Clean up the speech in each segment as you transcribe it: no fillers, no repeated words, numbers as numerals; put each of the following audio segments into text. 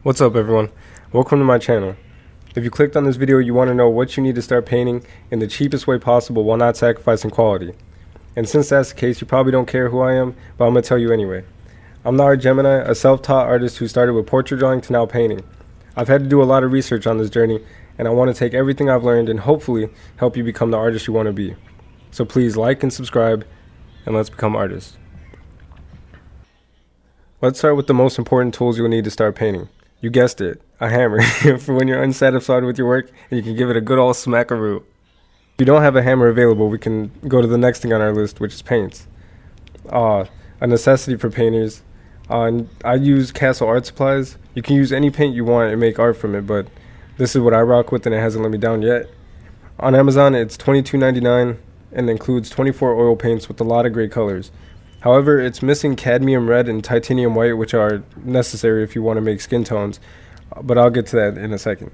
What's up, everyone? Welcome to my channel. If you clicked on this video, you want to know what you need to start painting in the cheapest way possible while not sacrificing quality. And since that's the case, you probably don't care who I am, but I'm going to tell you anyway. I'm Nara Gemini, a self-taught artist who started with portrait drawing to now painting. I've had to do a lot of research on this journey, and I want to take everything I've learned and hopefully help you become the artist you want to be. So please like and subscribe, and let's become artists. Let's start with the most important tools you'll need to start painting. You guessed it, a hammer, for when you're unsatisfied with your work and you can give it a good old smackaroo. If you don't have a hammer available, we can go to the next thing on our list, which is paints. A necessity for painters. I use Castle art supplies. You can use any paint you want and make art from it, but this is what I rock with and it hasn't let me down yet. On Amazon, it's $22.99 and includes 24 oil paints with a lot of great colors. However, it's missing cadmium red and titanium white, which are necessary if you want to make skin tones, but I'll get to that in a second.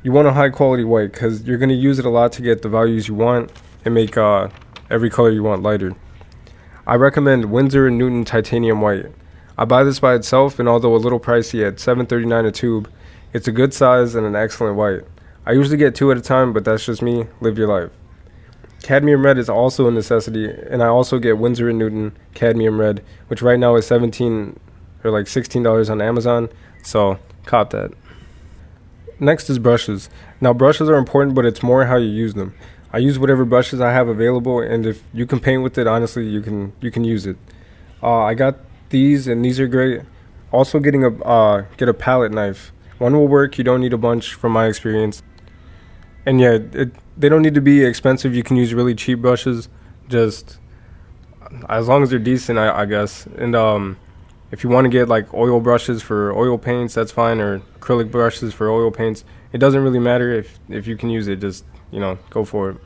You want a high quality white because you're going to use it a lot to get the values you want and make every color you want lighter. I recommend Winsor & Newton titanium white. I buy this by itself, and although a little pricey at $7.39 a tube, it's a good size and an excellent white. I usually get 2 at a time, but that's just me. Live your life. Cadmium red is also a necessity, and I also get Winsor & Newton cadmium red, which right now is $17 or like $16 on Amazon, so cop that. Next is brushes. Now brushes are important, but it's more how you use them. I use whatever brushes I have available, and if you can paint with it, honestly, you can use it. I got these, and these are great. Also get a palette knife. One will work. You don't need a bunch from my experience. And yeah, they don't need to be expensive. You can use really cheap brushes, just as long as they're decent, I guess. And if you want to get like oil brushes for oil paints, that's fine, or acrylic brushes for oil paints. It doesn't really matter if you can use it. Just go for it.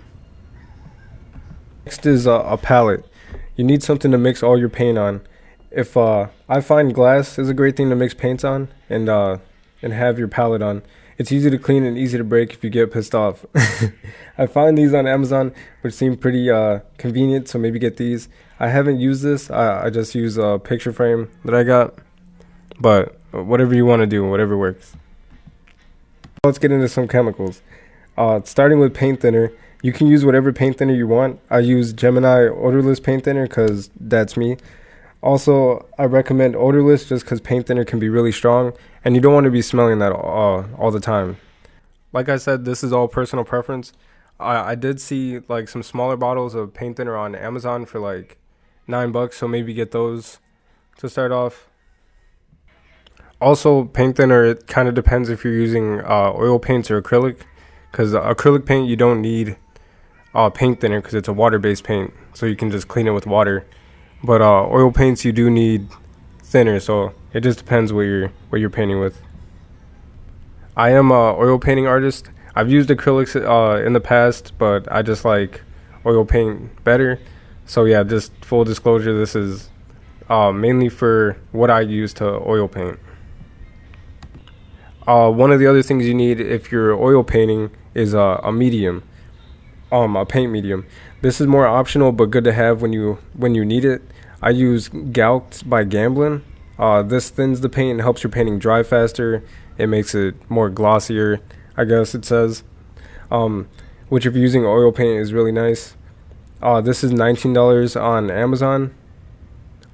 Next is a palette. You need something to mix all your paint on. If I find glass is a great thing to mix paints on and have your palette on. It's easy to clean and easy to break if you get pissed off. I find these on Amazon, which seem pretty convenient, so maybe get these. I haven't used this. I just use a picture frame that I got. But whatever you want to do, whatever works. Let's get into some chemicals. Starting with paint thinner. You can use whatever paint thinner you want. I use Gemini odorless paint thinner because that's me. Also, I recommend odorless just because paint thinner can be really strong and you don't want to be smelling that all the time. Like I said, this is all personal preference. I did see like some smaller bottles of paint thinner on Amazon for like $9, so maybe get those to start off. Also, paint thinner, it kind of depends if you're using oil paints or acrylic, because acrylic paint you don't need paint thinner because it's a water-based paint, so you can just clean it with water. But oil paints you do need thinner, so it just depends what you're painting with. I am a oil painting artist. I've used acrylics in the past, but I just like oil paint better. So yeah, just full disclosure, this is mainly for what I use to oil paint. One of the other things you need if you're oil painting is a medium, a paint medium. This is more optional but good to have when you need it. I use Galked by Gamblin. This thins the paint and helps your painting dry faster. It makes it more glossier, I guess it says. Which if you're using oil paint is really nice. This is $19 on Amazon.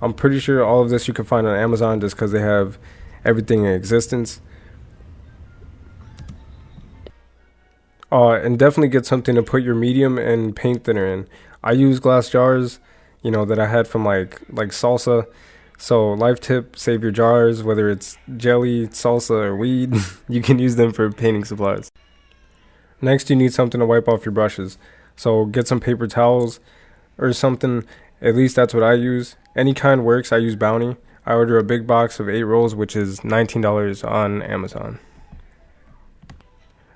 I'm pretty sure all of this you can find on Amazon just because they have everything in existence. And definitely get something to put your medium and paint thinner in. I use glass jars, that I had from like salsa. So life tip, save your jars, whether it's jelly, salsa, or weed. You can use them for painting supplies. Next, you need something to wipe off your brushes. So get some paper towels or something. At least that's what I use. Any kind works. I use Bounty. I order a big box of 8 rolls, which is $19 on Amazon.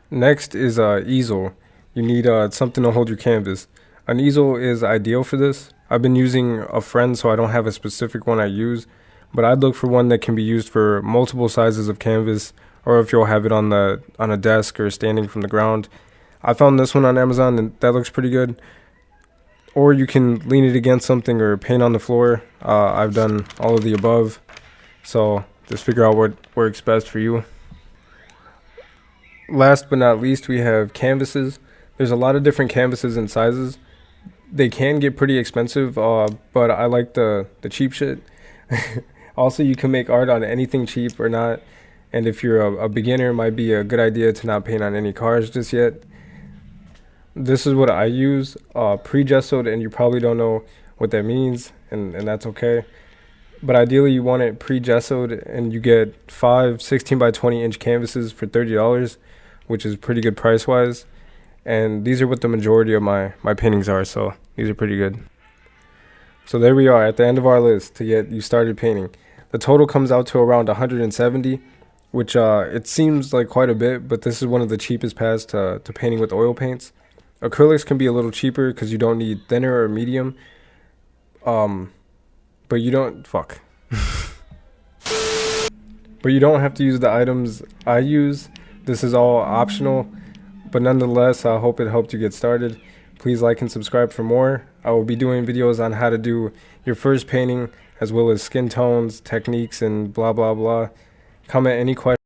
Next is easel. You need something to hold your canvas. An easel is ideal for this. I've been using a friend, so I don't have a specific one I use, but I'd look for one that can be used for multiple sizes of canvas, or if you'll have it on a desk or standing from the ground. I found this one on Amazon, and that looks pretty good. Or you can lean it against something or paint on the floor. I've done all of the above, so Just figure out what works best for you. Last but not least, we have canvases. There's a lot of different canvases and sizes. They can get pretty expensive, but I like the cheap shit. Also, you can make art on anything cheap or not. And if you're a beginner, it might be a good idea to not paint on any cars just yet. This is what I use, pre-gessoed, and you probably don't know what that means, and that's okay. But ideally, you want it pre-gessoed, and you get 5 16 by 20 inch canvases for $30, which is pretty good price-wise. And these are what the majority of my paintings are, so these are pretty good. So there we are at the end of our list to get you started painting. The total comes out to around 170, which it seems like quite a bit, but this is one of the cheapest paths to painting with oil paints. Acrylics can be a little cheaper because you don't need thinner or medium. But you don't But you don't have to use the items I use. This is all optional. But nonetheless, I hope it helped you get started. Please like and subscribe for more. I will be doing videos on how to do your first painting, as well as skin tones, techniques, and blah blah blah. Comment any questions.